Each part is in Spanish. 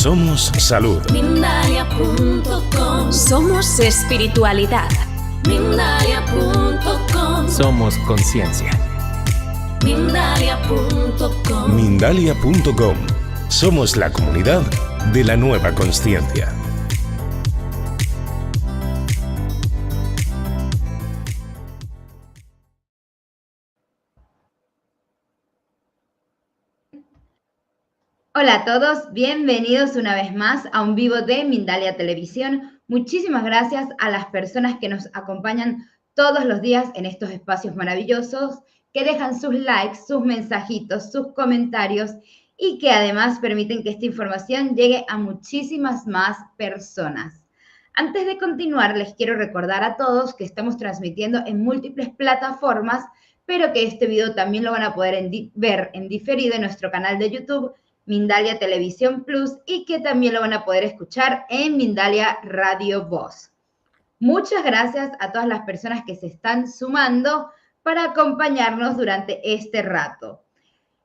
Somos salud. Mindalia.com. Somos espiritualidad. Mindalia.com. Somos conciencia. Mindalia.com. Mindalia.com. Somos la comunidad de la nueva consciencia. Hola a todos, bienvenidos una vez más a un vivo de Mindalia Televisión. Muchísimas gracias a las personas que nos acompañan todos los días en estos espacios maravillosos, que dejan sus likes, sus mensajitos, sus comentarios y que además permiten que esta información llegue a muchísimas más personas. Antes de continuar, les quiero recordar a todos que estamos transmitiendo en múltiples plataformas, pero que este video también lo van a poder ver en diferido en nuestro canal de YouTube, Mindalia Televisión Plus, y que también lo van a poder escuchar en Mindalia Radio Voz. Muchas gracias a todas las personas que se están sumando para acompañarnos durante este rato.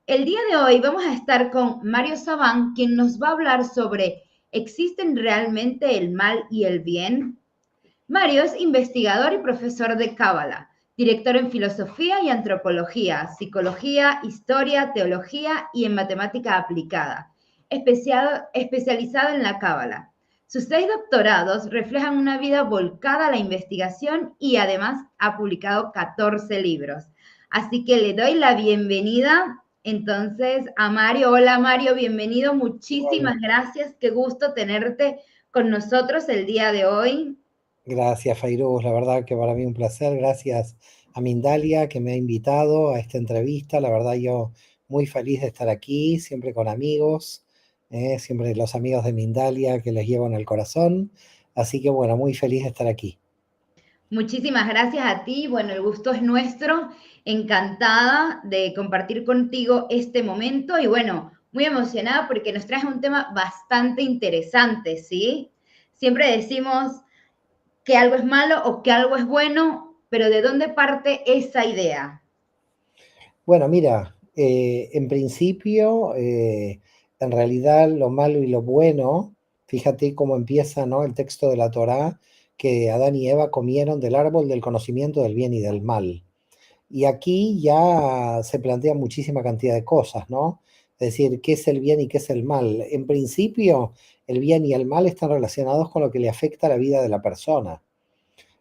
El día de hoy vamos a estar con Mario Sabán, quien nos va a hablar sobre ¿existen realmente el mal y el bien? Mario es investigador y profesor de Cábala, director en filosofía y antropología, psicología, historia, teología y en matemática aplicada, especializado en la Cábala. Sus 6 doctorados reflejan una vida volcada a la investigación y además ha publicado 14 libros. Así que le doy la bienvenida entonces a Mario. Hola Mario, bienvenido. Muchísimas gracias. Qué gusto tenerte con nosotros el día de hoy. Gracias, Fairuz, la verdad que para mí un placer. Gracias a Mindalia que me ha invitado a esta entrevista. La verdad yo muy feliz de estar aquí, siempre con amigos, siempre los amigos de Mindalia que les llevo en el corazón. Así que bueno, muy feliz de estar aquí. Muchísimas gracias a ti. Bueno, el gusto es nuestro. Encantada de compartir contigo este momento y bueno, muy emocionada porque nos traes un tema bastante interesante, ¿sí? Siempre decimos que algo es malo o que algo es bueno, pero ¿de dónde parte esa idea? Bueno, mira, en principio, en realidad lo malo y lo bueno, fíjate cómo empieza, ¿no?, el texto de la Torá, que Adán y Eva comieron del árbol del conocimiento del bien y del mal. Y aquí ya se plantea muchísima cantidad de cosas, ¿no? Es decir, ¿qué es el bien y qué es el mal? En principio, el bien y el mal están relacionados con lo que le afecta a la vida de la persona.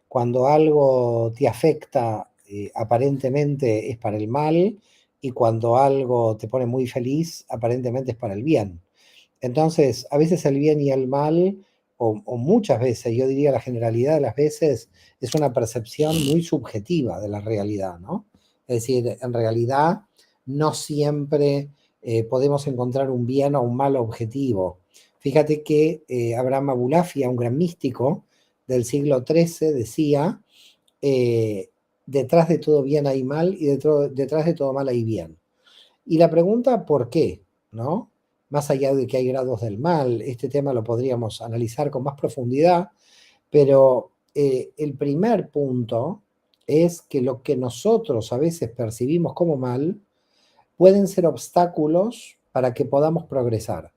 Cuando algo te afecta, aparentemente es para el mal, y cuando algo te pone muy feliz, aparentemente es para el bien. Entonces, a veces el bien y el mal, o muchas veces, yo diría la generalidad de las veces, es una percepción muy subjetiva de la realidad, ¿no? Es decir, en realidad no siempre podemos encontrar un bien o un mal objetivo. Fíjate que Abraham Abulafia, un gran místico del siglo XIII, decía, detrás de todo bien hay mal y detrás de todo mal hay bien. Y la pregunta, ¿por qué? ¿No? Más allá de que hay grados del mal, este tema lo podríamos analizar con más profundidad, pero el primer punto es que lo que nosotros a veces percibimos como mal pueden ser obstáculos para que podamos progresar.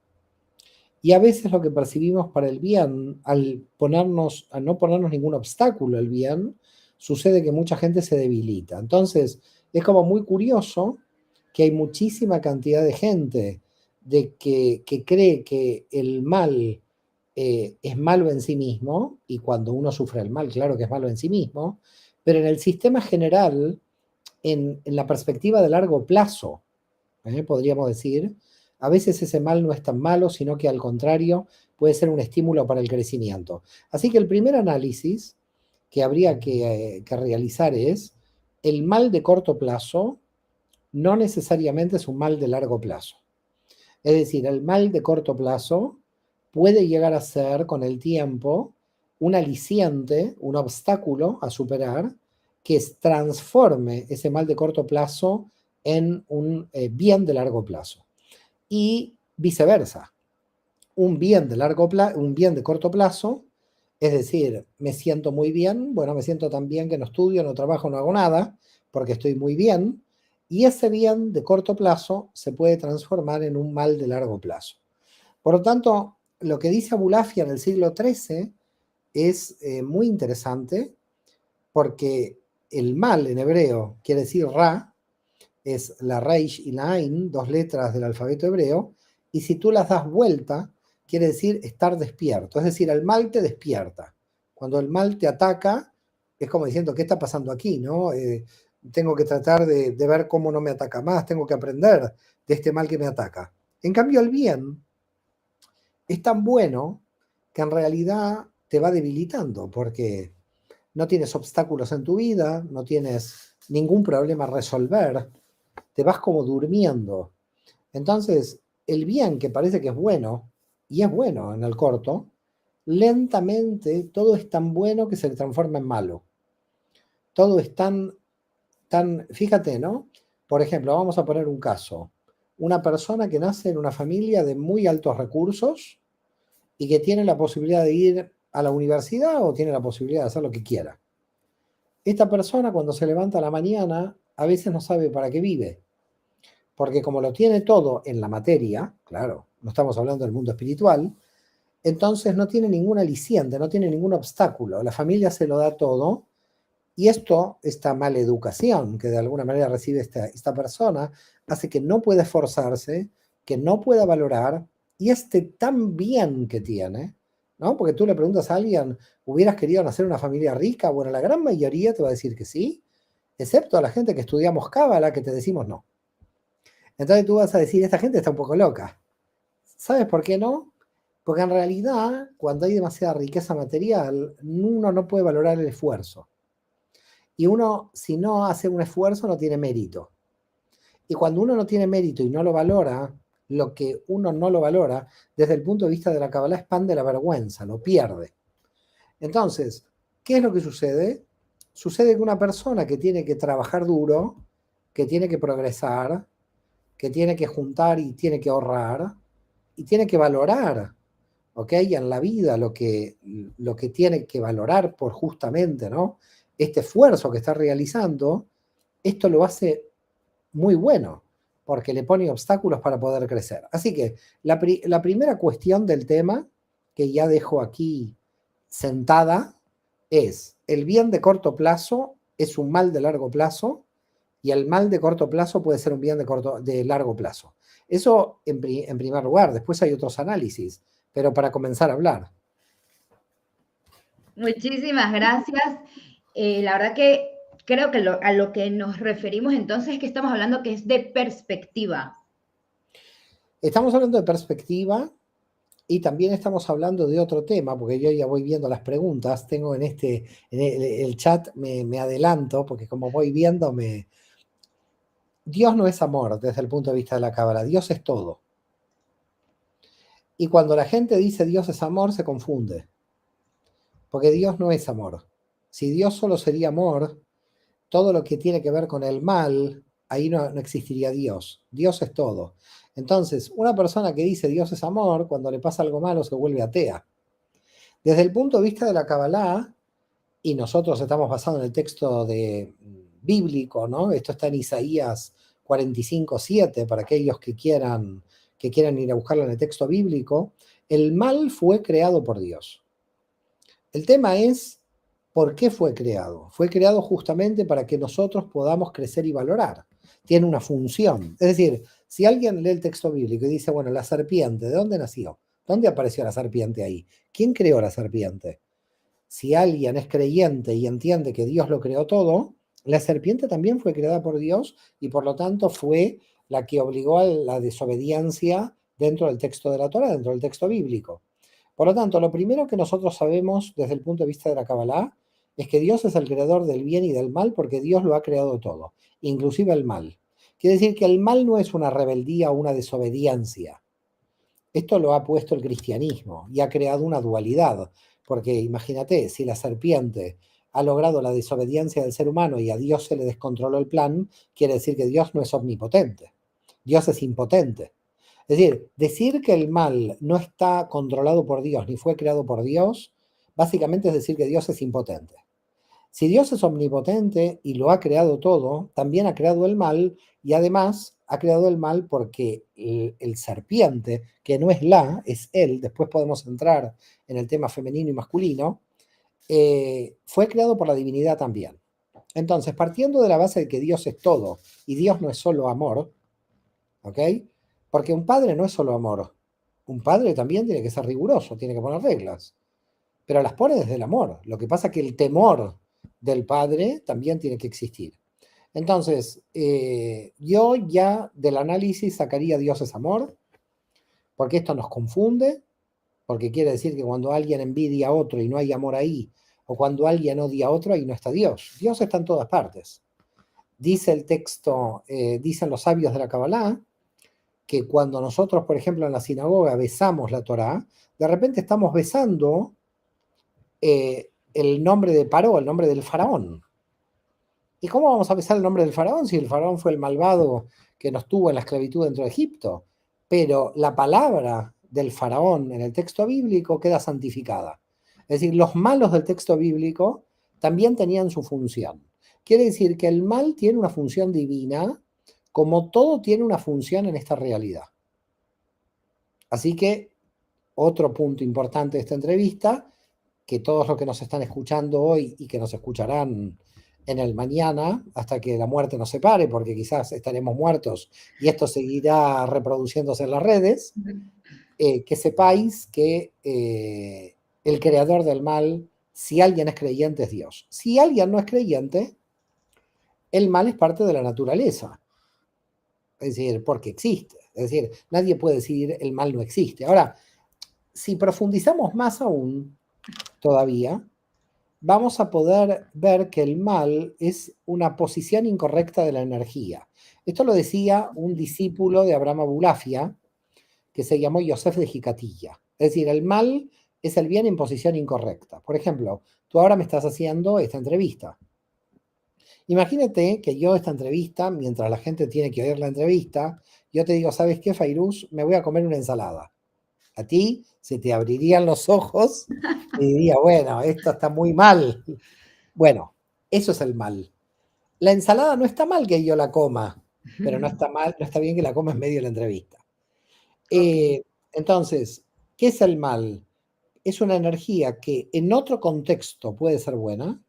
Y a veces lo que percibimos para el bien, al no ponernos ningún obstáculo al bien, sucede que mucha gente se debilita. Entonces, es como muy curioso que hay muchísima cantidad de gente que cree que el mal es malo en sí mismo, y cuando uno sufre el mal, claro que es malo en sí mismo, pero en el sistema general, en la perspectiva de largo plazo, podríamos decir, a veces ese mal no es tan malo, sino que al contrario puede ser un estímulo para el crecimiento. Así que el primer análisis que habría que realizar es: el mal de corto plazo no necesariamente es un mal de largo plazo. Es decir, el mal de corto plazo puede llegar a ser con el tiempo un aliciente, un obstáculo a superar, que transforme ese mal de corto plazo en un bien de largo plazo. Y viceversa, un bien de corto plazo, es decir, me siento muy bien, bueno, me siento tan bien que no estudio, no trabajo, no hago nada, porque estoy muy bien, y ese bien de corto plazo se puede transformar en un mal de largo plazo. Por lo tanto, lo que dice Abulafia en el siglo XIII es muy interesante porque el mal en hebreo quiere decir Ra, es la Reish y la Ain, dos letras del alfabeto hebreo, y si tú las das vuelta, quiere decir estar despierto, es decir, el mal te despierta. Cuando el mal te ataca, es como diciendo, ¿qué está pasando aquí? ¿No? Tengo que tratar de ver cómo no me ataca más, tengo que aprender de este mal que me ataca. En cambio, el bien es tan bueno que en realidad te va debilitando, porque no tienes obstáculos en tu vida, no tienes ningún problema a resolver, te vas como durmiendo. Entonces, el bien que parece que es bueno, y es bueno en el corto, lentamente todo es tan bueno que se transforma en malo. Todo es tan, fíjate, ¿no? Por ejemplo, vamos a poner un caso. Una persona que nace en una familia de muy altos recursos y que tiene la posibilidad de ir a la universidad o tiene la posibilidad de hacer lo que quiera. Esta persona cuando se levanta a la mañana a veces no sabe para qué vive, porque como lo tiene todo en la materia, claro, no estamos hablando del mundo espiritual, entonces no tiene ningún aliciente, no tiene ningún obstáculo, la familia se lo da todo, y esta mala educación que de alguna manera recibe esta persona, hace que no pueda esforzarse, que no pueda valorar, y tan bien que tiene, ¿no? Porque tú le preguntas a alguien, ¿hubieras querido nacer en una familia rica? Bueno, la gran mayoría te va a decir que sí, excepto a la gente que estudiamos Cábala, que te decimos no. Entonces tú vas a decir, esta gente está un poco loca. ¿Sabes por qué no? Porque en realidad, cuando hay demasiada riqueza material, uno no puede valorar el esfuerzo. Y uno, si no hace un esfuerzo, no tiene mérito. Y cuando uno no tiene mérito y no lo valora, lo que uno no lo valora, desde el punto de vista de la Kabbalah, expande la vergüenza, lo pierde. Entonces, ¿qué es lo que sucede? Sucede que una persona que tiene que trabajar duro, que tiene que progresar, que tiene que juntar y tiene que ahorrar, y tiene que valorar, ¿ok? En la vida lo que tiene que valorar por justamente, ¿no? Este esfuerzo que está realizando, esto lo hace muy bueno, porque le pone obstáculos para poder crecer. Así que la primera cuestión del tema, que ya dejo aquí sentada, es el bien de corto plazo es un mal de largo plazo, y el mal de corto plazo puede ser un bien de largo plazo. Eso en primer lugar. Después hay otros análisis, pero para comenzar a hablar. Muchísimas gracias. La verdad que creo que a lo que nos referimos entonces es que estamos hablando que es de perspectiva. Estamos hablando de perspectiva y también estamos hablando de otro tema, porque yo ya voy viendo las preguntas. Tengo en el chat, me adelanto, porque como voy viendo, Dios no es amor desde el punto de vista de la Cábala, Dios es todo. Y cuando la gente dice Dios es amor, se confunde, porque Dios no es amor. Si Dios solo sería amor, todo lo que tiene que ver con el mal, ahí no existiría Dios. Dios es todo. Entonces, una persona que dice Dios es amor, cuando le pasa algo malo se vuelve atea. Desde el punto de vista de la Kabbalah, y nosotros estamos basados en el texto bíblico, ¿no? Esto está en Isaías 45:7, para aquellos que quieran ir a buscarlo en el texto bíblico. El mal fue creado por Dios. El tema es, ¿por qué fue creado? Fue creado justamente para que nosotros podamos crecer y valorar. Tiene una función. Es decir, si alguien lee el texto bíblico y dice, bueno, la serpiente, ¿de dónde nació? ¿Dónde apareció la serpiente ahí? ¿Quién creó la serpiente? Si alguien es creyente y entiende que Dios lo creó todo, la serpiente también fue creada por Dios y por lo tanto fue la que obligó a la desobediencia dentro del texto de la Torá, dentro del texto bíblico. Por lo tanto, lo primero que nosotros sabemos desde el punto de vista de la Kabbalah es que Dios es el creador del bien y del mal porque Dios lo ha creado todo, inclusive el mal. Quiere decir que el mal no es una rebeldía o una desobediencia. Esto lo ha puesto el cristianismo y ha creado una dualidad, porque imagínate, si la serpiente ha logrado la desobediencia del ser humano y a Dios se le descontroló el plan, quiere decir que Dios no es omnipotente, Dios es impotente. Es decir que el mal no está controlado por Dios ni fue creado por Dios, básicamente es decir que Dios es impotente. Si Dios es omnipotente y lo ha creado todo, también ha creado el mal y además ha creado el mal porque el serpiente, que no es la, es él, después podemos entrar en el tema femenino y masculino, fue creado por la divinidad también. Entonces, partiendo de la base de que Dios es todo y Dios no es solo amor, ¿ok? Porque un padre no es solo amor, un padre también tiene que ser riguroso, tiene que poner reglas, pero las pone desde el amor. Lo que pasa es que el temor del padre también tiene que existir. Entonces, yo ya del análisis sacaría Dios es amor, porque esto nos confunde, porque quiere decir que cuando alguien envidia a otro y no hay amor ahí, o cuando alguien odia a otro, ahí no está Dios. Dios está en todas partes. Dice el texto, dicen los sabios de la Kabbalah, que cuando nosotros, por ejemplo, en la sinagoga besamos la Torá, de repente estamos besando el nombre de Paró, el nombre del faraón. ¿Y cómo vamos a besar el nombre del faraón si el faraón fue el malvado que nos tuvo en la esclavitud dentro de Egipto? Pero la palabra del faraón en el texto bíblico queda santificada. Es decir, los malos del texto bíblico también tenían su función. Quiere decir que el mal tiene una función divina, como todo tiene una función en esta realidad. Así que, otro punto importante de esta entrevista, que todos los que nos están escuchando hoy y que nos escucharán en el mañana, hasta que la muerte nos separe, porque quizás estaremos muertos y esto seguirá reproduciéndose en las redes, que sepáis que el creador del mal, si alguien es creyente, es Dios. Si alguien no es creyente, el mal es parte de la naturaleza. Es decir, porque existe. Es decir, nadie puede decir el mal no existe. Ahora, si profundizamos más aún, todavía, vamos a poder ver que el mal es una posición incorrecta de la energía. Esto lo decía un discípulo de Abraham Abulafia, que se llamó Yosef de Jicatilla. Es decir, el mal es el bien en posición incorrecta. Por ejemplo, tú ahora me estás haciendo esta entrevista. Imagínate que yo esta entrevista, mientras la gente tiene que oír la entrevista, yo te digo, ¿sabes qué, Fairuz? Me voy a comer una ensalada. A ti se te abrirían los ojos y diría, bueno, esto está muy mal. Bueno, eso es el mal. La ensalada no está mal que yo la coma, pero no está mal, no está bien que la coma en medio de la entrevista. Entonces, ¿qué es el mal? Es una energía que en otro contexto puede ser buena,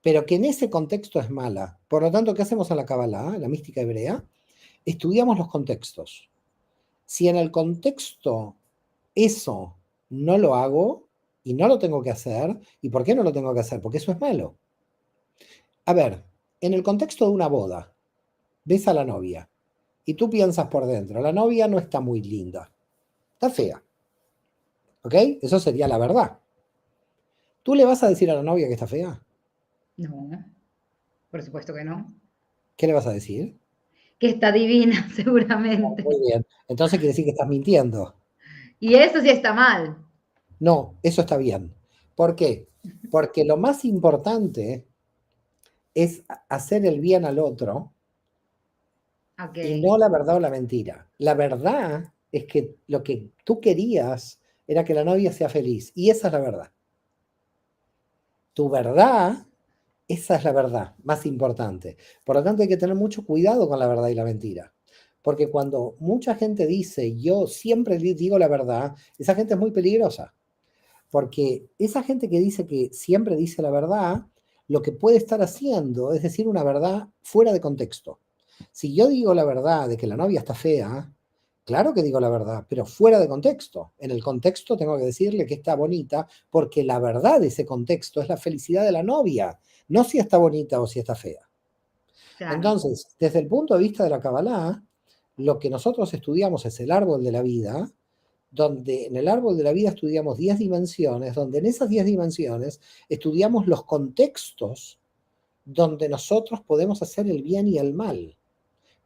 pero que en ese contexto es mala. Por lo tanto, ¿qué hacemos en la Kabbalah, en la mística hebrea? Estudiamos los contextos. Si en el contexto eso no lo hago y no lo tengo que hacer, ¿y por qué no lo tengo que hacer? Porque eso es malo. A ver, en el contexto de una boda, ves a la novia y tú piensas por dentro, la novia no está muy linda, está fea. ¿Ok? Eso sería la verdad. ¿Tú le vas a decir a la novia que está fea? No, por supuesto que no. ¿Qué le vas a decir? Que está divina, seguramente. Muy bien. Entonces quiere decir que estás mintiendo. Y eso sí está mal. No, eso está bien. ¿Por qué? Porque lo más importante es hacer el bien al otro y no la verdad o la mentira. La verdad es que lo que tú querías era que la novia sea feliz y esa es la verdad. Tu verdad, esa es la verdad más importante. Por lo tanto, hay que tener mucho cuidado con la verdad y la mentira. Porque cuando mucha gente dice, yo siempre digo la verdad, esa gente es muy peligrosa. Porque esa gente que dice que siempre dice la verdad, lo que puede estar haciendo es decir una verdad fuera de contexto. Si yo digo la verdad de que la novia está fea, claro que digo la verdad, pero fuera de contexto. En el contexto tengo que decirle que está bonita, porque la verdad de ese contexto es la felicidad de la novia, no si está bonita o si está fea. Claro. Entonces, desde el punto de vista de la Kabbalah, lo que nosotros estudiamos es el árbol de la vida, donde en el árbol de la vida estudiamos 10 dimensiones, donde en esas 10 dimensiones estudiamos los contextos donde nosotros podemos hacer el bien y el mal.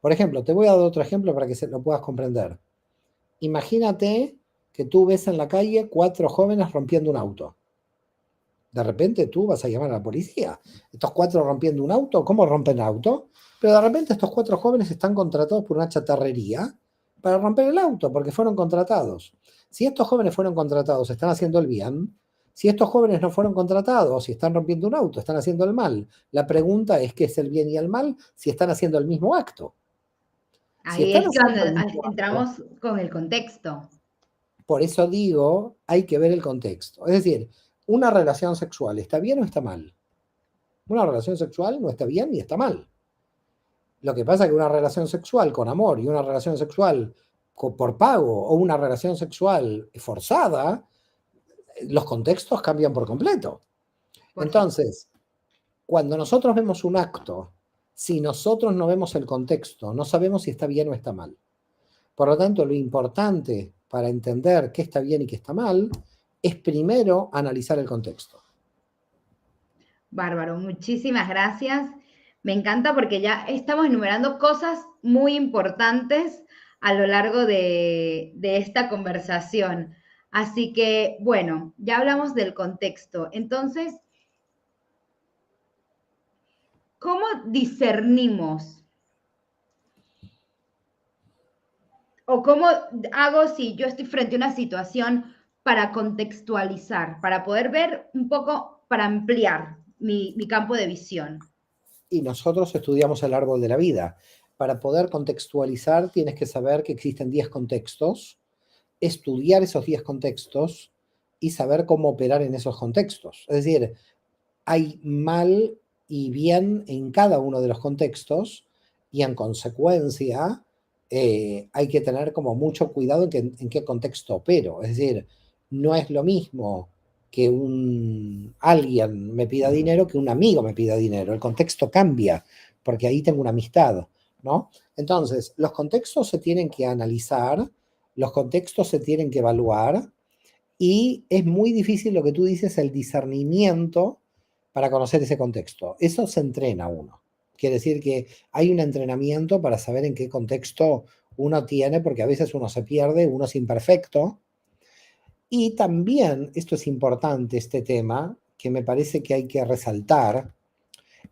Por ejemplo, te voy a dar otro ejemplo para que lo puedas comprender. Imagínate que tú ves en la calle 4 jóvenes rompiendo un auto. De repente tú vas a llamar a la policía. Estos 4 rompiendo un auto, ¿cómo rompen auto? Pero de repente estos 4 jóvenes están contratados por una chatarrería para romper el auto, porque fueron contratados. Si estos jóvenes fueron contratados, están haciendo el bien, Si estos jóvenes no fueron contratados, si están rompiendo un auto, están haciendo el mal, la pregunta es qué es el bien y el mal si están haciendo el mismo acto. Si Ahí están es cuando haciendo el mismo acto, entramos con el contexto. por eso digo, hay que ver el contexto. Es decir, una relación sexual, ¿está bien o está mal? Una relación sexual no está bien ni está mal. Lo que pasa es que una relación sexual con amor y una relación sexual por pago o una relación sexual forzada, los contextos cambian por completo. Por supuesto. Entonces, cuando nosotros vemos un acto, si nosotros no vemos el contexto, no sabemos si está bien o está mal. Por lo tanto, lo importante para entender qué está bien y qué está mal es primero analizar el contexto. Bárbaro, muchísimas gracias. Me encanta porque ya estamos enumerando cosas muy importantes a lo largo de esta conversación. Así que, bueno, ya hablamos del contexto. Entonces, ¿cómo discernimos? ¿O cómo hago si yo estoy frente a una situación para contextualizar, para poder ver un poco, para ampliar mi campo de visión? Y nosotros estudiamos el árbol de la vida. Para poder contextualizar tienes que saber que existen 10 contextos, estudiar esos 10 contextos y saber cómo operar en esos contextos. Es decir, hay mal y bien en cada uno de los contextos y en consecuencia hay que tener como mucho cuidado en qué contexto opero. Es decir, no es lo mismo que alguien me pida dinero que un amigo me pida dinero. El contexto cambia porque ahí tengo una amistad, ¿no? Entonces, los contextos se tienen que analizar, los contextos se tienen que evaluar y es muy difícil lo que tú dices, el discernimiento para conocer ese contexto. Eso se entrena uno. Quiere decir que hay un entrenamiento para saber en qué contexto uno tiene, porque a veces uno se pierde, uno es imperfecto. Y también, esto es importante, este tema, que me parece que hay que resaltar,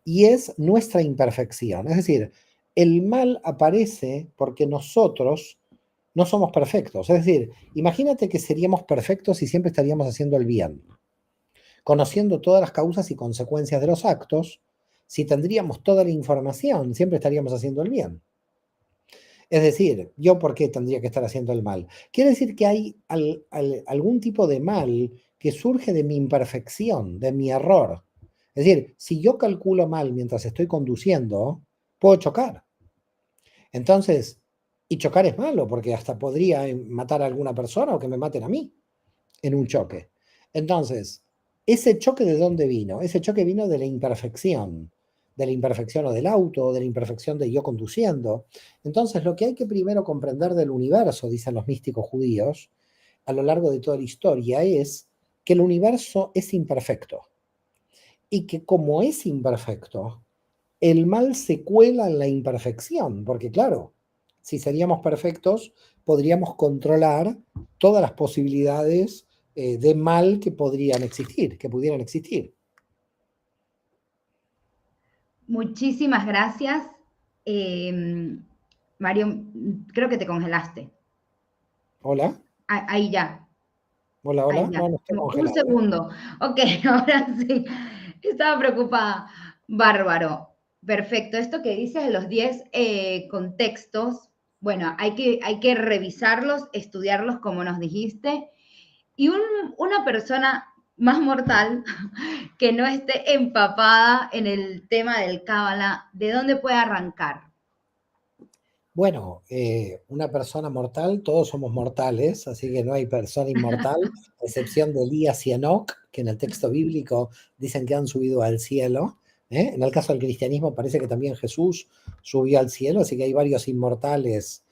y es nuestra imperfección. Es decir, el mal aparece porque nosotros no somos perfectos. Es decir, imagínate que seríamos perfectos y siempre estaríamos haciendo el bien. Conociendo todas las causas y consecuencias de los actos, si tendríamos toda la información, siempre estaríamos haciendo el bien. Es decir, ¿yo por qué tendría que estar haciendo el mal? Quiere decir que hay algún tipo de mal que surge de mi imperfección, de mi error. Es decir, si yo calculo mal mientras estoy conduciendo, puedo chocar. Entonces, y chocar es malo porque hasta podría matar a alguna persona o que me maten a mí en un choque. Entonces, ¿ese choque de dónde vino? Ese choque vino de la imperfección o del auto, o de la imperfección de yo conduciendo. Entonces, lo que hay que primero comprender del universo, dicen los místicos judíos, a lo largo de toda la historia, es que el universo es imperfecto. Y que como es imperfecto, el mal se cuela en la imperfección, porque claro, si seríamos perfectos, podríamos controlar todas las posibilidades de mal que podrían existir, que pudieran existir. Muchísimas gracias. Mario, creo que te congelaste. Hola, Ahí ya, hola, ahí hola. ya. No, no estoy Como un congelado. segundo. Ok, ahora sí. Estaba preocupada. Bárbaro. Perfecto. Esto que dices de los 10 contextos, bueno, hay que revisarlos, estudiarlos como nos dijiste. Y una persona más mortal que no esté empapada en el tema del Cábala, ¿de dónde puede arrancar? Bueno, una persona mortal, todos somos mortales, así que no hay persona inmortal, a excepción de Elías y Enoc, que en el texto bíblico dicen que han subido al cielo. En el caso del cristianismo parece que también Jesús subió al cielo, así que hay varios inmortales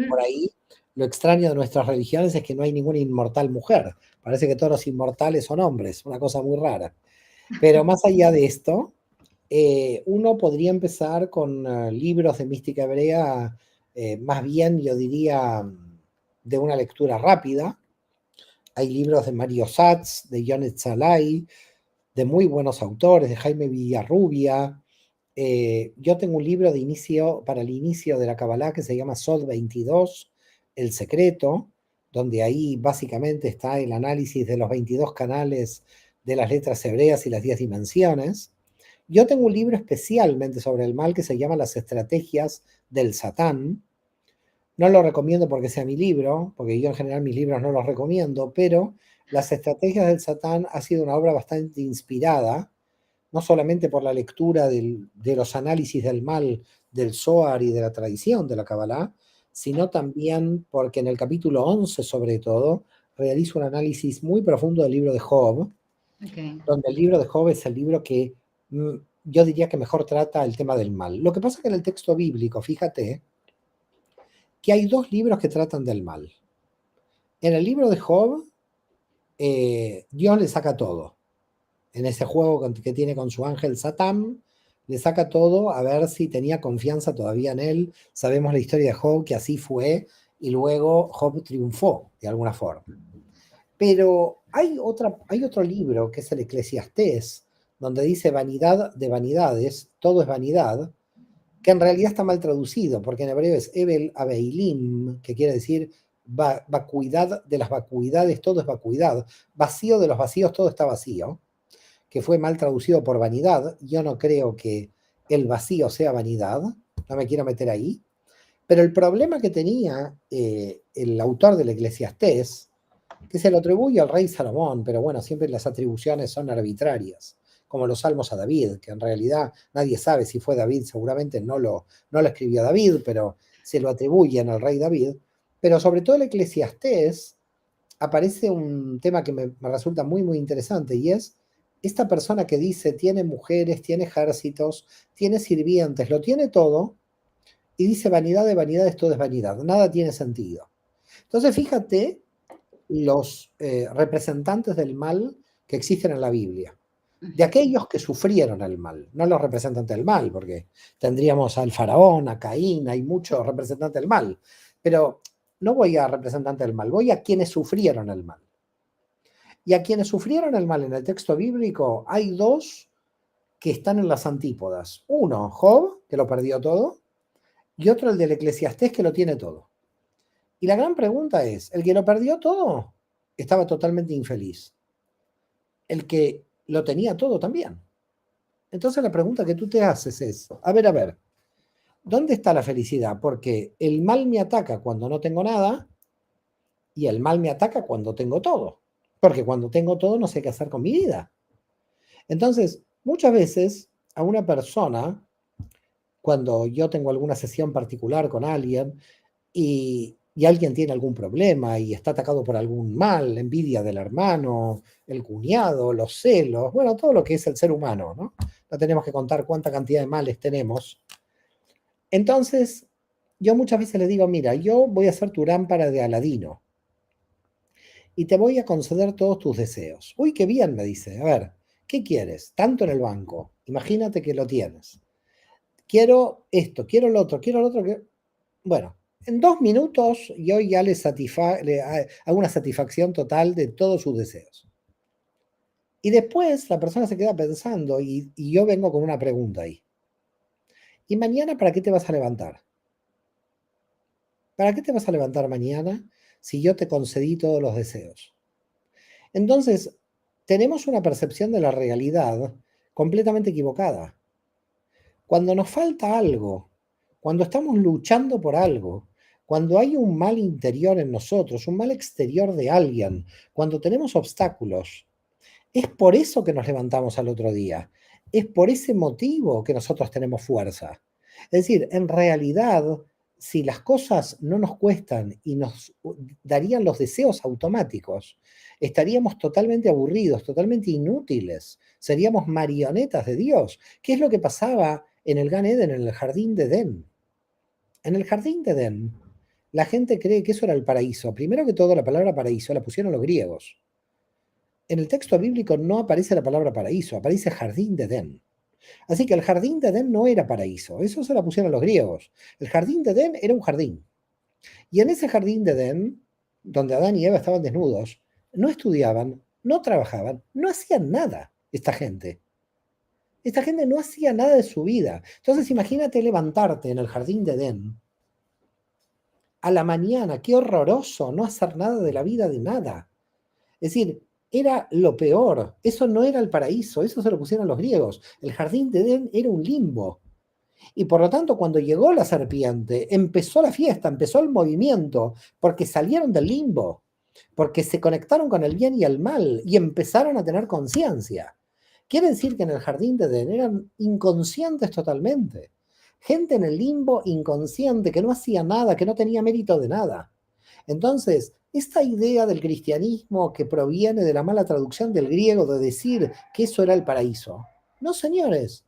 por ahí. Lo extraño de nuestras religiones es que no hay ninguna inmortal mujer. Parece que todos los inmortales son hombres, una cosa muy rara. Pero más allá de esto, uno podría empezar con libros de mística hebrea, más bien yo diría de una lectura rápida. Hay libros de Mario Satz, de Yonet Salai, de muy buenos autores, de Jaime Villarrubia. Yo tengo un libro para el inicio de la Kabbalah que se llama Sod 22, El Secreto, donde ahí básicamente está el análisis de los 22 canales de las letras hebreas y las 10 dimensiones. Yo tengo un libro especialmente sobre el mal que se llama Las estrategias del Satán. No lo recomiendo porque sea mi libro, porque yo en general mis libros no los recomiendo, pero Las estrategias del Satán ha sido una obra bastante inspirada, no solamente por la lectura de los análisis del mal del Zohar y de la tradición de la Kabbalah, sino también porque en el capítulo 11, sobre todo, realizo un análisis muy profundo del libro de Job, donde el libro de Job es el libro que yo diría que mejor trata el tema del mal. Lo que pasa es que en el texto bíblico, fíjate, que hay dos libros que tratan del mal. En el libro de Job, Dios le saca todo. En ese juego que tiene con su ángel Satán, le saca todo a ver si tenía confianza todavía en él. Sabemos la historia de Job, que así fue, y luego Job triunfó de alguna forma. Pero hay otro libro, que es el Eclesiastés, donde dice vanidad de vanidades, todo es vanidad, que en realidad está mal traducido, porque en hebreo es Evel Abeilim, que quiere decir vacuidad de las vacuidades, todo es vacuidad, vacío de los vacíos, todo está vacío, que fue mal traducido por vanidad. Yo no creo que el vacío sea vanidad, no me quiero meter ahí, pero el problema que tenía el autor del Eclesiastés, que se lo atribuye al rey Salomón, pero bueno, siempre las atribuciones son arbitrarias, como los salmos a David, que en realidad nadie sabe si fue David, seguramente no lo escribió David, pero se lo atribuyen al rey David. Pero sobre todo el Eclesiastés aparece un tema que me resulta muy, muy interesante, y es esta persona que dice, tiene mujeres, tiene ejércitos, tiene sirvientes, lo tiene todo, y dice vanidad de vanidades, todo es vanidad, nada tiene sentido. Entonces fíjate los representantes del mal que existen en la Biblia, de aquellos que sufrieron el mal, no los representantes del mal, porque tendríamos al faraón, a Caín, hay muchos representantes del mal, pero no voy a representantes del mal, voy a quienes sufrieron el mal. Y a quienes sufrieron el mal en el texto bíblico hay dos que están en las antípodas. Uno, Job, que lo perdió todo, y otro, el del Eclesiastés, que lo tiene todo. Y la gran pregunta es, ¿el que lo perdió todo estaba totalmente infeliz? El que lo tenía todo también. Entonces la pregunta que tú te haces es, a ver, ¿dónde está la felicidad? Porque el mal me ataca cuando no tengo nada y el mal me ataca cuando tengo todo. Porque cuando tengo todo no sé qué hacer con mi vida. Entonces, muchas veces a una persona, cuando yo tengo alguna sesión particular con alguien y alguien tiene algún problema y está atacado por algún mal, la envidia del hermano, el cuñado, los celos, bueno, todo lo que es el ser humano, ¿no? No tenemos que contar cuánta cantidad de males tenemos. Entonces, yo muchas veces le digo, mira, yo voy a ser tu lámpara de Aladino y te voy a conceder todos tus deseos. Uy, qué bien, me dice. A ver, ¿qué quieres? Tanto en el banco. Imagínate que lo tienes. Quiero esto, quiero lo otro, quiero lo otro. Bueno, en 2 minutos yo ya le hago una satisfacción total de todos sus deseos. Y después la persona se queda pensando y yo vengo con una pregunta ahí. ¿Y mañana para qué te vas a levantar? ¿Para qué te vas a levantar mañana si yo te concedí todos los deseos? Entonces, tenemos una percepción de la realidad completamente equivocada. Cuando nos falta algo, cuando estamos luchando por algo, cuando hay un mal interior en nosotros, un mal exterior de alguien, cuando tenemos obstáculos, es por eso que nos levantamos al otro día. Es por ese motivo que nosotros tenemos fuerza. Es decir, en realidad, si las cosas no nos cuestan y nos darían los deseos automáticos, estaríamos totalmente aburridos, totalmente inútiles, seríamos marionetas de Dios. ¿Qué es lo que pasaba en el Gan Eden, en el jardín de Edén? En el jardín de Edén, la gente cree que eso era el paraíso. Primero que todo, la palabra paraíso la pusieron los griegos. En el texto bíblico no aparece la palabra paraíso, aparece jardín de Edén. Así que el jardín de Edén no era paraíso, eso se lo pusieron los griegos. El jardín de Edén era un jardín. Y en ese jardín de Edén, donde Adán y Eva estaban desnudos, no estudiaban, no trabajaban, no hacían nada esta gente. Esta gente no hacía nada de su vida. Entonces imagínate levantarte en el jardín de Edén a la mañana, qué horroroso no hacer nada de la vida de nada. Es decir, era lo peor, eso no era el paraíso, eso se lo pusieron los griegos. El jardín de Edén era un limbo. Y por lo tanto, cuando llegó la serpiente, empezó la fiesta, empezó el movimiento, porque salieron del limbo, porque se conectaron con el bien y el mal y empezaron a tener conciencia. Quiere decir que en el jardín de Edén eran inconscientes totalmente. Gente en el limbo inconsciente, que no hacía nada, que no tenía mérito de nada. Entonces, esta idea del cristianismo que proviene de la mala traducción del griego de decir que eso era el paraíso. No, señores.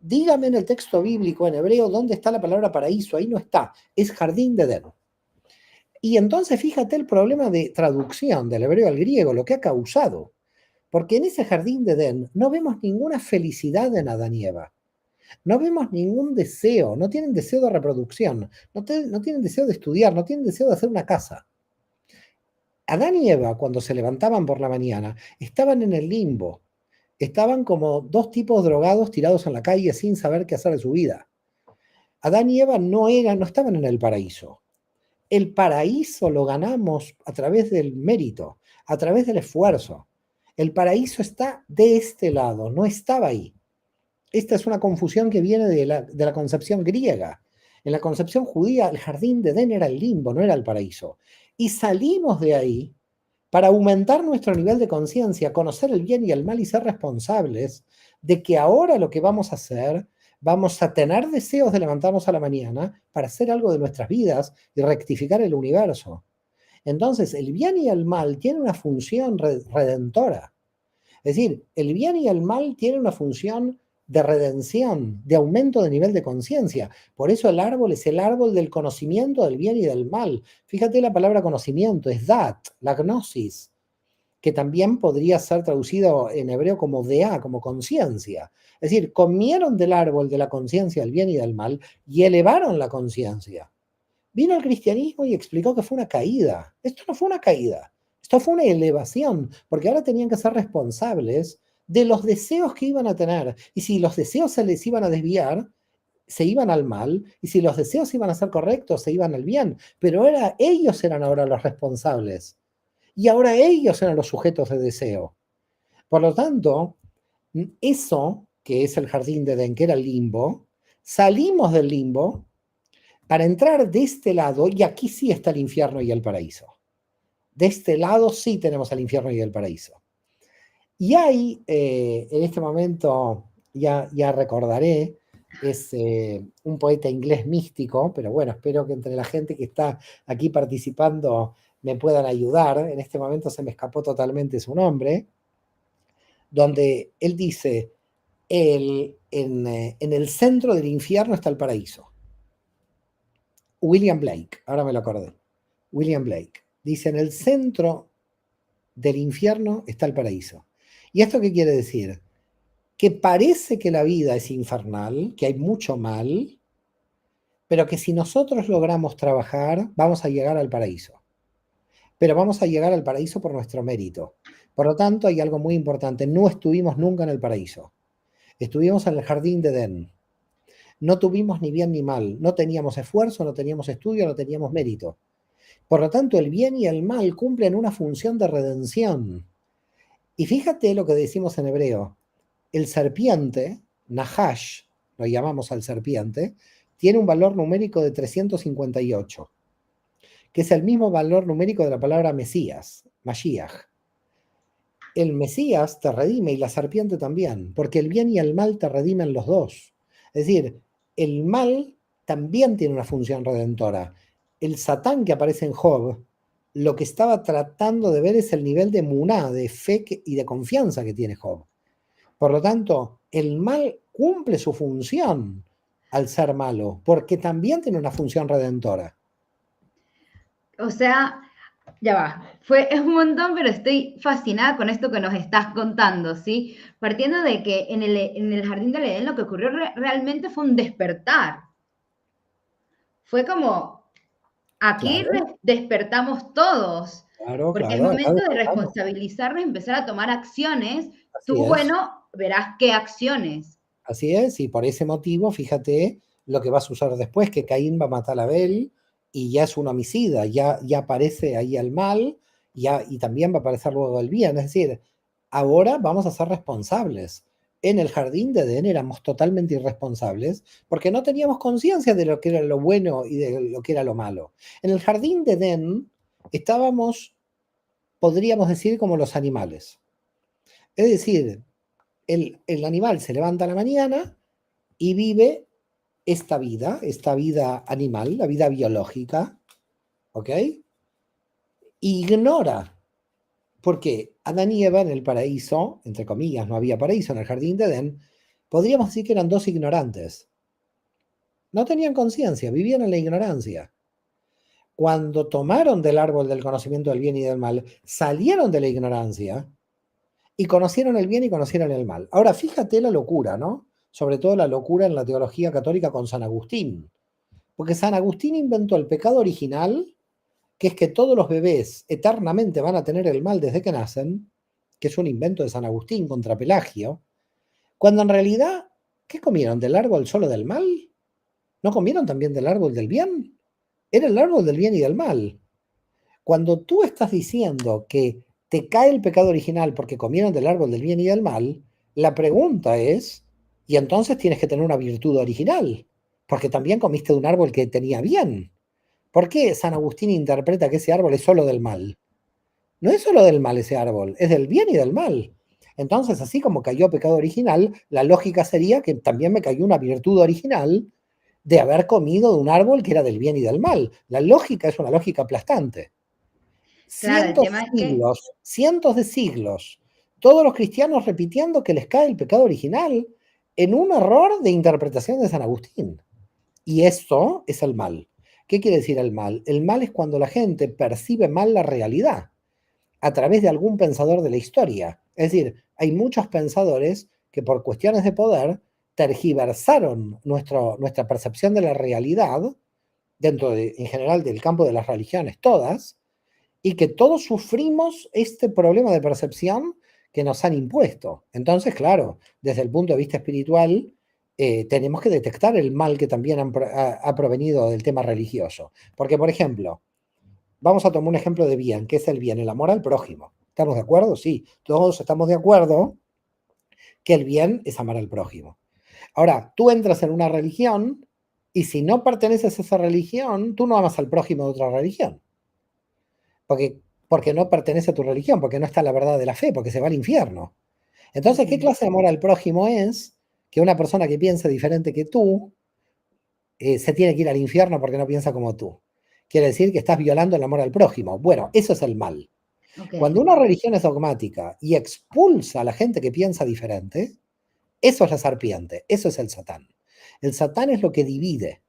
Dígame en el texto bíblico en hebreo dónde está la palabra paraíso. Ahí no está. Es jardín de Edén. Y entonces fíjate el problema de traducción del hebreo al griego, lo que ha causado. Porque en ese jardín de Edén no vemos ninguna felicidad en Adán y Eva. No vemos ningún deseo, no tienen deseo de reproducción, no tienen deseo de estudiar, no tienen deseo de hacer una casa. Adán y Eva, cuando se levantaban por la mañana, estaban en el limbo, estaban como dos tipos drogados tirados en la calle sin saber qué hacer de su vida. Adán y Eva no estaban en el paraíso. El paraíso lo ganamos a través del mérito, a través del esfuerzo. El paraíso está de este lado, no estaba ahí. Esta es una confusión que viene de la concepción griega. En la concepción judía, el jardín de Edén era el limbo, no era el paraíso. Y salimos de ahí para aumentar nuestro nivel de conciencia, conocer el bien y el mal y ser responsables de que ahora lo que vamos a hacer, vamos a tener deseos de levantarnos a la mañana para hacer algo de nuestras vidas y rectificar el universo. Entonces, el bien y el mal tienen una función redentora. Es decir, el bien y el mal tienen una función de redención, de aumento de nivel de conciencia. Por eso el árbol es el árbol del conocimiento del bien y del mal. Fíjate la palabra conocimiento, es dat, la gnosis, que también podría ser traducido en hebreo como dea, como conciencia. Es decir, comieron del árbol de la conciencia del bien y del mal y elevaron la conciencia. Vino el cristianismo y explicó que fue una caída. Esto no fue una caída, esto fue una elevación, porque ahora tenían que ser responsables de los deseos que iban a tener. Y si los deseos se les iban a desviar, se iban al mal, y si los deseos iban a ser correctos, se iban al bien. Pero ellos eran ahora los responsables. Y ahora ellos eran los sujetos de deseo. Por lo tanto, eso, que es el jardín de Edén, que era el limbo, salimos del limbo para entrar de este lado, y aquí sí está el infierno y el paraíso. De este lado sí tenemos el infierno y el paraíso. Y hay, en este momento, ya recordaré, es un poeta inglés místico, pero bueno, espero que entre la gente que está aquí participando me puedan ayudar. En este momento se me escapó totalmente su nombre, donde él dice, en el centro del infierno está el paraíso. William Blake, ahora me lo acordé. William Blake dice, en el centro del infierno está el paraíso. ¿Y esto qué quiere decir? Que parece que la vida es infernal, que hay mucho mal, pero que si nosotros logramos trabajar, vamos a llegar al paraíso. Pero vamos a llegar al paraíso por nuestro mérito. Por lo tanto, hay algo muy importante. No estuvimos nunca en el paraíso. Estuvimos en el jardín de Edén. No tuvimos ni bien ni mal. No teníamos esfuerzo, no teníamos estudio, no teníamos mérito. Por lo tanto, el bien y el mal cumplen una función de redención. Y fíjate lo que decimos en hebreo. El serpiente, Nahash, lo llamamos al serpiente, tiene un valor numérico de 358, que es el mismo valor numérico de la palabra Mesías, Mashiach. El Mesías te redime y la serpiente también, porque el bien y el mal te redimen los dos. Es decir, el mal también tiene una función redentora. El Satán que aparece en Job, lo que estaba tratando de ver es el nivel de emuná, de fe y de confianza que tiene Job. Por lo tanto, el mal cumple su función al ser malo, porque también tiene una función redentora. O sea, ya va, es un montón, pero estoy fascinada con esto que nos estás contando, ¿sí? Partiendo de que en el Jardín del Edén lo que ocurrió realmente fue un despertar. Fue como, aquí Claro. Despertamos todos, porque es momento de responsabilizarnos y empezar a tomar acciones. Tú, bueno, verás qué acciones. Así es, y por ese motivo, fíjate lo que va a suceder después, que Caín va a matar a Abel, y ya es un homicida, ya aparece ahí el mal, y también va a aparecer luego el bien. Es decir, ahora vamos a ser responsables. En el jardín de Edén éramos totalmente irresponsables porque no teníamos conciencia de lo que era lo bueno y de lo que era lo malo. En el jardín de Edén estábamos, podríamos decir, como los animales. Es decir, el animal se levanta a la mañana y vive esta vida animal, la vida biológica, ¿ok? Ignora, porque Adán y Eva en el paraíso, entre comillas, no había paraíso en el jardín de Edén, podríamos decir que eran dos ignorantes. No tenían conciencia, vivían en la ignorancia. Cuando tomaron del árbol del conocimiento del bien y del mal, salieron de la ignorancia y conocieron el bien y conocieron el mal. Ahora, fíjate la locura, ¿no? Sobre todo la locura en la teología católica con San Agustín. Porque San Agustín inventó el pecado original, que es que todos los bebés eternamente van a tener el mal desde que nacen, que es un invento de San Agustín contra Pelagio, cuando en realidad, ¿qué comieron? ¿Del árbol solo del mal? ¿No comieron también del árbol del bien? Era el árbol del bien y del mal. Cuando tú estás diciendo que te cae el pecado original porque comieron del árbol del bien y del mal, la pregunta es, y entonces tienes que tener una virtud original, porque también comiste de un árbol que tenía bien. ¿Por qué San Agustín interpreta que ese árbol es solo del mal? No es solo del mal ese árbol, es del bien y del mal. Entonces, así como cayó pecado original, la lógica sería que también me cayó una virtud original de haber comido de un árbol que era del bien y del mal. La lógica es una lógica aplastante. Claro, el tema es que, Cientos de siglos, todos los cristianos repitiendo que les cae el pecado original en un error de interpretación de San Agustín. Y esto es el mal. ¿Qué quiere decir el mal? El mal es cuando la gente percibe mal la realidad a través de algún pensador de la historia. Es decir, hay muchos pensadores que por cuestiones de poder tergiversaron nuestra percepción de la realidad en general del campo de las religiones todas, y que todos sufrimos este problema de percepción que nos han impuesto. Entonces, claro, desde el punto de vista espiritual, tenemos que detectar el mal que también ha provenido del tema religioso. Porque, por ejemplo, vamos a tomar un ejemplo de bien, ¿qué es el bien? El amor al prójimo. ¿Estamos de acuerdo? Sí, todos estamos de acuerdo que el bien es amar al prójimo. Ahora, tú entras en una religión y si no perteneces a esa religión, tú no amas al prójimo de otra religión. Porque no pertenece a tu religión, porque no está la verdad de la fe, porque se va al infierno. Entonces, ¿qué clase de amor al prójimo es que una persona que piensa diferente que tú se tiene que ir al infierno porque no piensa como tú? Quiere decir que estás violando el amor al prójimo. Bueno, eso es el mal. okay, Cuando una religión es dogmática y expulsa a la gente que piensa diferente, eso es la serpiente, eso es el Satán. El Satán es lo que divide.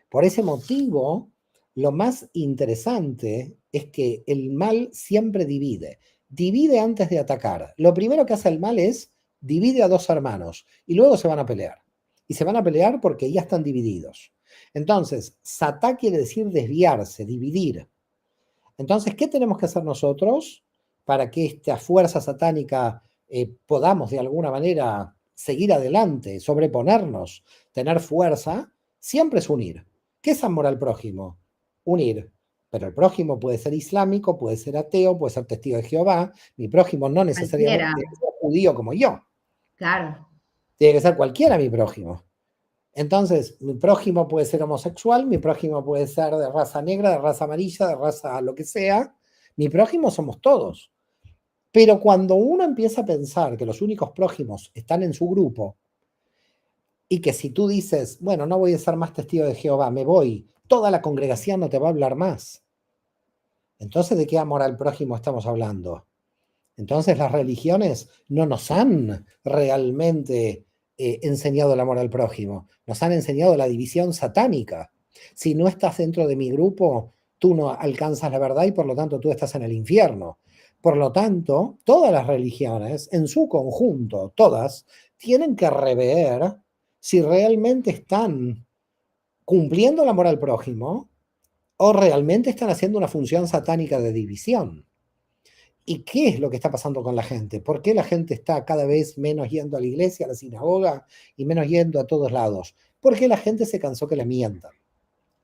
Por ese motivo, lo más interesante es que el mal siempre divide. Divide antes de atacar. Lo primero que hace el mal es divide a dos hermanos y luego se van a pelear. Y se van a pelear porque ya están divididos. Entonces, satá quiere decir desviarse, dividir. Entonces, ¿qué tenemos que hacer nosotros para que esta fuerza satánica podamos de alguna manera seguir adelante, sobreponernos, tener fuerza? Siempre es unir. ¿Qué es amor al prójimo? Unir. Pero el prójimo puede ser islámico, puede ser ateo, puede ser testigo de Jehová. Mi prójimo no necesariamente cualquiera, tiene que ser judío como yo. claro. Tiene que ser cualquiera mi prójimo. Entonces, mi prójimo puede ser homosexual, mi prójimo puede ser de raza negra, de raza amarilla, de raza lo que sea. Mi prójimo somos todos. Pero cuando uno empieza a pensar que los únicos prójimos están en su grupo y que si tú dices, bueno, no voy a ser más testigo de Jehová, me voy, toda la congregación no te va a hablar más. Entonces, ¿de qué amor al prójimo estamos hablando? Entonces, las religiones no nos han realmente enseñado el amor al prójimo, nos han enseñado la división satánica. Si no estás dentro de mi grupo, tú no alcanzas la verdad y por lo tanto tú estás en el infierno. Por lo tanto, todas las religiones, en su conjunto, todas, tienen que rever si realmente están cumpliendo el amor al prójimo o realmente están haciendo una función satánica de división. ¿Y qué es lo que está pasando con la gente? ¿Por qué la gente está cada vez menos yendo a la iglesia, a la sinagoga y menos yendo a todos lados? Porque la gente se cansó que le mientan.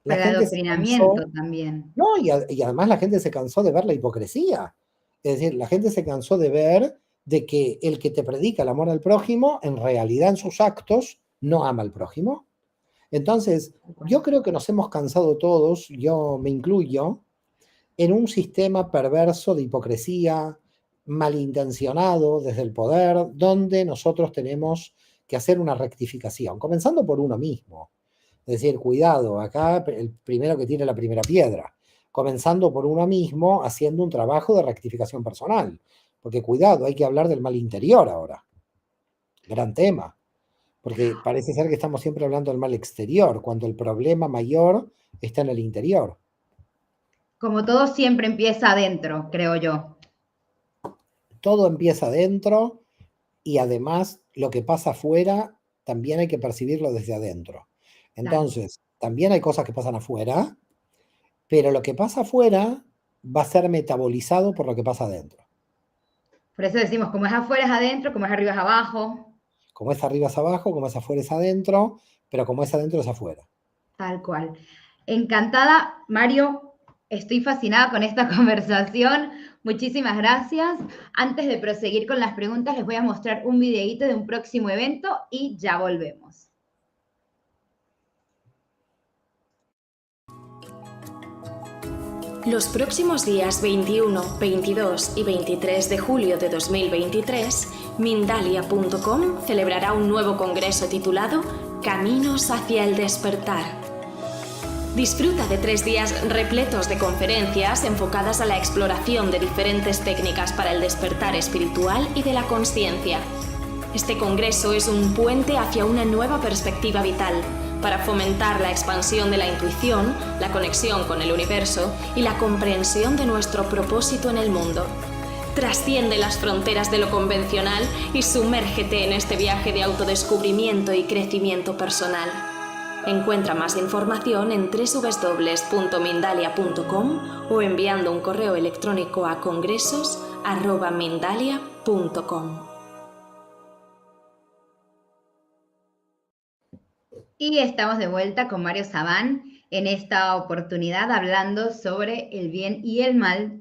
La El gente se cansó, adoctrinamiento también. no, y además la gente se cansó de ver la hipocresía. Es decir, la gente se cansó de ver de que el que te predica el amor al prójimo, en realidad en sus actos, no ama al prójimo. Entonces, yo creo que nos hemos cansado todos, yo me incluyo, en un sistema perverso de hipocresía, malintencionado desde el poder, donde nosotros tenemos que hacer una rectificación, comenzando por uno mismo. Es decir, cuidado, acá el primero que tire la primera piedra, comenzando por uno mismo, haciendo un trabajo de rectificación personal. Porque cuidado, hay que hablar del mal interior ahora. Gran tema. Porque parece ser que estamos siempre hablando del mal exterior, cuando el problema mayor está en el interior. Como todo siempre empieza adentro, creo yo. Todo empieza adentro y además lo que pasa afuera también hay que percibirlo desde adentro. Entonces, también hay cosas que pasan afuera, pero lo que pasa afuera va a ser metabolizado por lo que pasa adentro. Por eso decimos, como es afuera es adentro, como es arriba es abajo. Como es arriba es abajo, como es afuera es adentro, pero como es adentro es afuera. Tal cual. Encantada, Mario. Estoy fascinada con esta conversación. Muchísimas gracias. Antes de proseguir con las preguntas, les voy a mostrar un videíto de un próximo evento y ya volvemos. Los próximos días 21, 22 y 23 de julio de 2023, Mindalia.com celebrará un nuevo congreso titulado Caminos hacia el despertar. Disfruta de 3 días repletos de conferencias enfocadas a la exploración de diferentes técnicas para el despertar espiritual y de la consciencia. Este congreso es un puente hacia una nueva perspectiva vital, para fomentar la expansión de la intuición, la conexión con el universo y la comprensión de nuestro propósito en el mundo. Trasciende las fronteras de lo convencional y sumérgete en este viaje de autodescubrimiento y crecimiento personal. Encuentra más información en www.mindalia.com o enviando un correo electrónico a congresos@mindalia.com. Y estamos de vuelta con Mario Sabán en esta oportunidad hablando sobre el bien y el mal.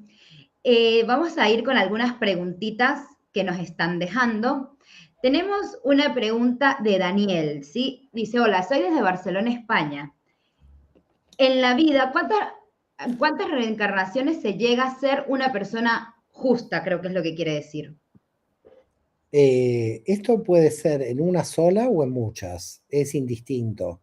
Vamos a ir con algunas preguntitas que nos están dejando. Tenemos una pregunta de Daniel, ¿sí? Dice, hola, soy desde Barcelona, España. En la vida, ¿cuántas reencarnaciones se llega a ser una persona justa? Creo que es lo que quiere decir. Esto puede ser en una sola o en muchas, es indistinto.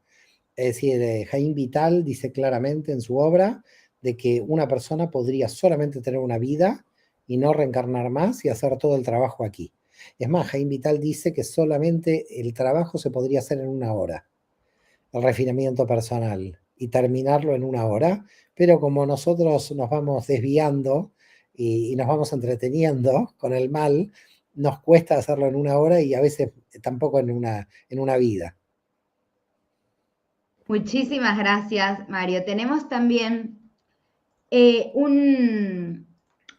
Es decir, Jaime Vital dice claramente en su obra de que una persona podría solamente tener una vida y no reencarnar más y hacer todo el trabajo aquí. Es más, Jaime Vital dice que solamente el trabajo se podría hacer en 1 hora, el refinamiento personal, y terminarlo en 1 hora, pero como nosotros nos vamos desviando y nos vamos entreteniendo con el mal, nos cuesta hacerlo en 1 hora y a veces tampoco en una vida. Muchísimas gracias, Mario. Tenemos también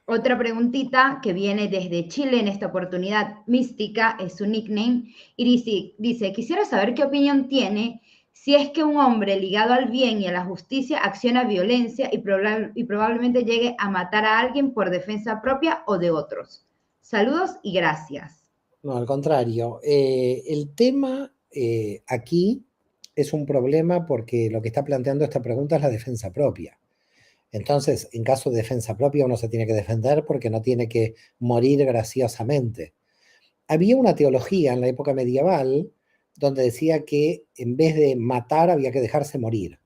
otra preguntita que viene desde Chile en esta oportunidad. Mística es su nickname y dice, quisiera saber qué opinión tiene si es que un hombre ligado al bien y a la justicia acciona violencia y probablemente llegue a matar a alguien por defensa propia o de otros. Saludos y gracias. No, al contrario. El tema aquí es un problema porque lo que está planteando esta pregunta es la defensa propia. Entonces, en caso de defensa propia, uno se tiene que defender porque no tiene que morir graciosamente. Había una teología en la época medieval donde decía que en vez de matar había que dejarse morir.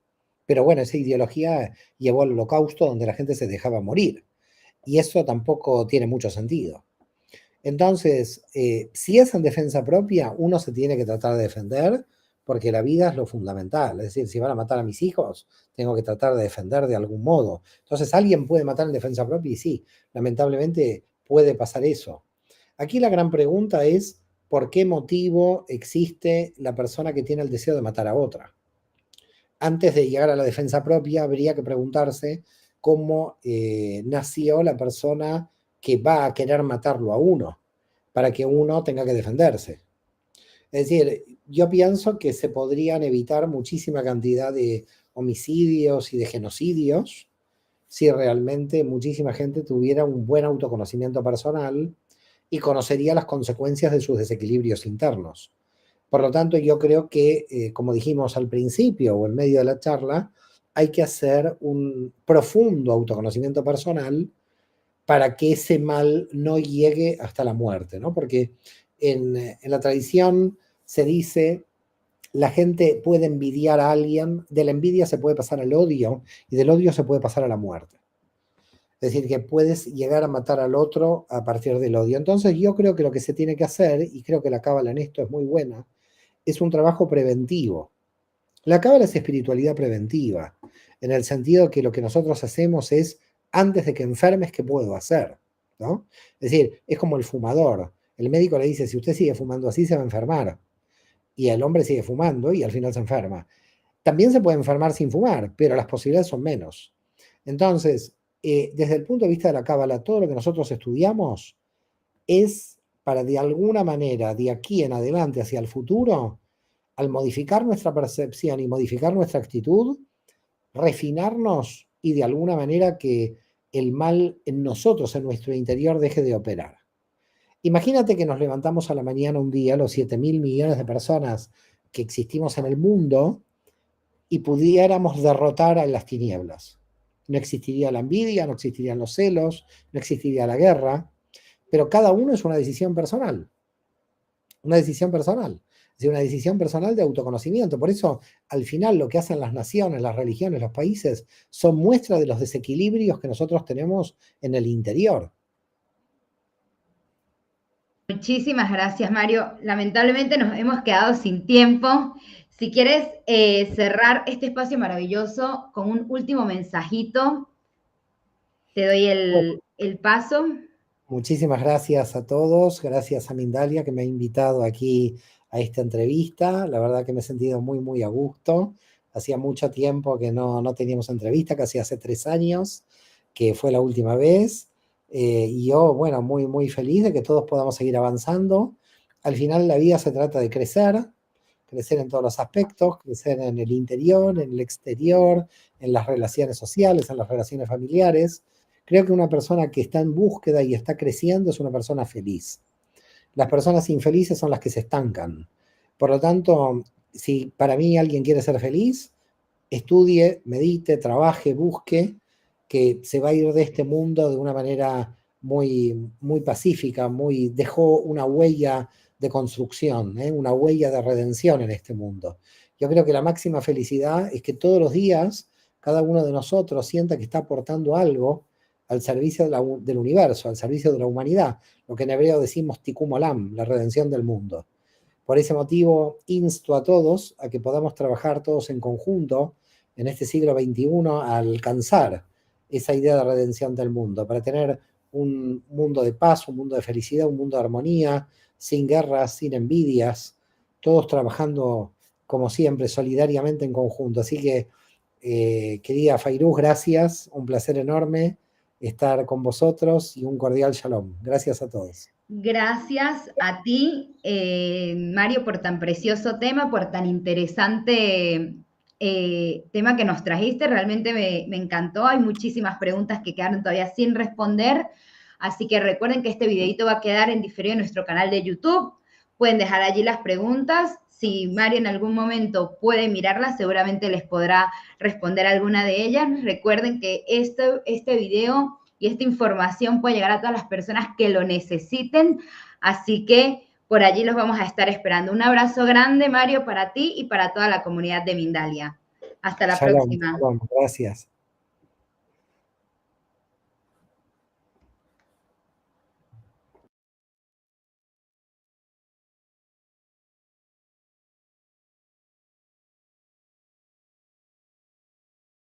Pero bueno, esa ideología llevó al holocausto donde la gente se dejaba morir. Y eso tampoco tiene mucho sentido. Entonces, si es en defensa propia, uno se tiene que tratar de defender porque la vida es lo fundamental. Es decir, si van a matar a mis hijos, tengo que tratar de defender de algún modo. Entonces, ¿alguien puede matar en defensa propia? Y sí, lamentablemente puede pasar eso. Aquí la gran pregunta es, ¿por qué motivo existe la persona que tiene el deseo de matar a otra? Antes de llegar a la defensa propia, habría que preguntarse cómo nació la persona que va a querer matarlo a uno, para que uno tenga que defenderse. Es decir, yo pienso que se podrían evitar muchísima cantidad de homicidios y de genocidios si realmente muchísima gente tuviera un buen autoconocimiento personal y conocería las consecuencias de sus desequilibrios internos. Por lo tanto, yo creo que, como dijimos al principio o en medio de la charla, hay que hacer un profundo autoconocimiento personal para que ese mal no llegue hasta la muerte, ¿no? Porque en la tradición se dice, la gente puede envidiar a alguien, de la envidia se puede pasar al odio y del odio se puede pasar a la muerte. Es decir, que puedes llegar a matar al otro a partir del odio. Entonces yo creo que lo que se tiene que hacer, y creo que la cábala en esto es muy buena, es un trabajo preventivo. La cábala es espiritualidad preventiva, en el sentido que lo que nosotros hacemos es, antes de que enfermes, ¿qué puedo hacer? ¿No? Es decir, es como el fumador. El médico le dice, si usted sigue fumando así, se va a enfermar. Y el hombre sigue fumando y al final se enferma. También se puede enfermar sin fumar, pero las posibilidades son menos. Entonces, desde el punto de vista de la cábala, todo lo que nosotros estudiamos es para, de alguna manera, de aquí en adelante hacia el futuro, al modificar nuestra percepción y modificar nuestra actitud, refinarnos y de alguna manera que el mal en nosotros, en nuestro interior, deje de operar. Imagínate que nos levantamos a la mañana un día, los 7.000 millones de personas que existimos en el mundo, y pudiéramos derrotar a las tinieblas. No existiría la envidia, no existirían los celos, no existiría la guerra, pero cada uno es una decisión personal. Una decisión personal. Es decir, una decisión personal de autoconocimiento. Por eso, al final, lo que hacen las naciones, las religiones, los países, son muestra de los desequilibrios que nosotros tenemos en el interior. Muchísimas gracias, Mario. Lamentablemente nos hemos quedado sin tiempo. Si quieres cerrar este espacio maravilloso con un último mensajito, te doy el paso. Muchísimas gracias a todos. Gracias a Mindalia que me ha invitado aquí a esta entrevista. La verdad que me he sentido muy, muy a gusto. Hacía mucho tiempo que no teníamos entrevista, casi hace 3 años, que fue la última vez. Y yo, bueno, muy, muy feliz de que todos podamos seguir avanzando. Al final la vida se trata de crecer en todos los aspectos, crecer en el interior, en el exterior, en las relaciones sociales, en las relaciones familiares. Creo que una persona que está en búsqueda y está creciendo es una persona feliz. Las personas infelices son las que se estancan. Por lo tanto, si para mí alguien quiere ser feliz, estudie, medite, trabaje, busque, que se va a ir de este mundo de una manera muy, muy pacífica, dejó una huella de construcción, una huella de redención en este mundo. Yo creo que la máxima felicidad es que todos los días cada uno de nosotros sienta que está aportando algo al servicio del universo, al servicio de la humanidad, lo que en hebreo decimos tikkun olam, la redención del mundo. Por ese motivo, insto a todos a que podamos trabajar todos en conjunto en este siglo XXI a alcanzar esa idea de redención del mundo, para tener un mundo de paz, un mundo de felicidad, un mundo de armonía, sin guerras, sin envidias, todos trabajando como siempre, solidariamente en conjunto. Así que, querida Fairuz, gracias, un placer enorme estar con vosotros y un cordial shalom. Gracias a todos. Gracias a ti, Mario, por tan precioso tema, por tan interesante tema que nos trajiste. Realmente me encantó. Hay muchísimas preguntas que quedaron todavía sin responder. Así que recuerden que este videito va a quedar en diferido en nuestro canal de YouTube. Pueden dejar allí las preguntas. Si Mario en algún momento puede mirarlas, seguramente les podrá responder alguna de ellas. Recuerden que este video y esta información puede llegar a todas las personas que lo necesiten. Así que por allí los vamos a estar esperando. Un abrazo grande, Mario, para ti y para toda la comunidad de Mindalia. Hasta la próxima. Shalom, gracias.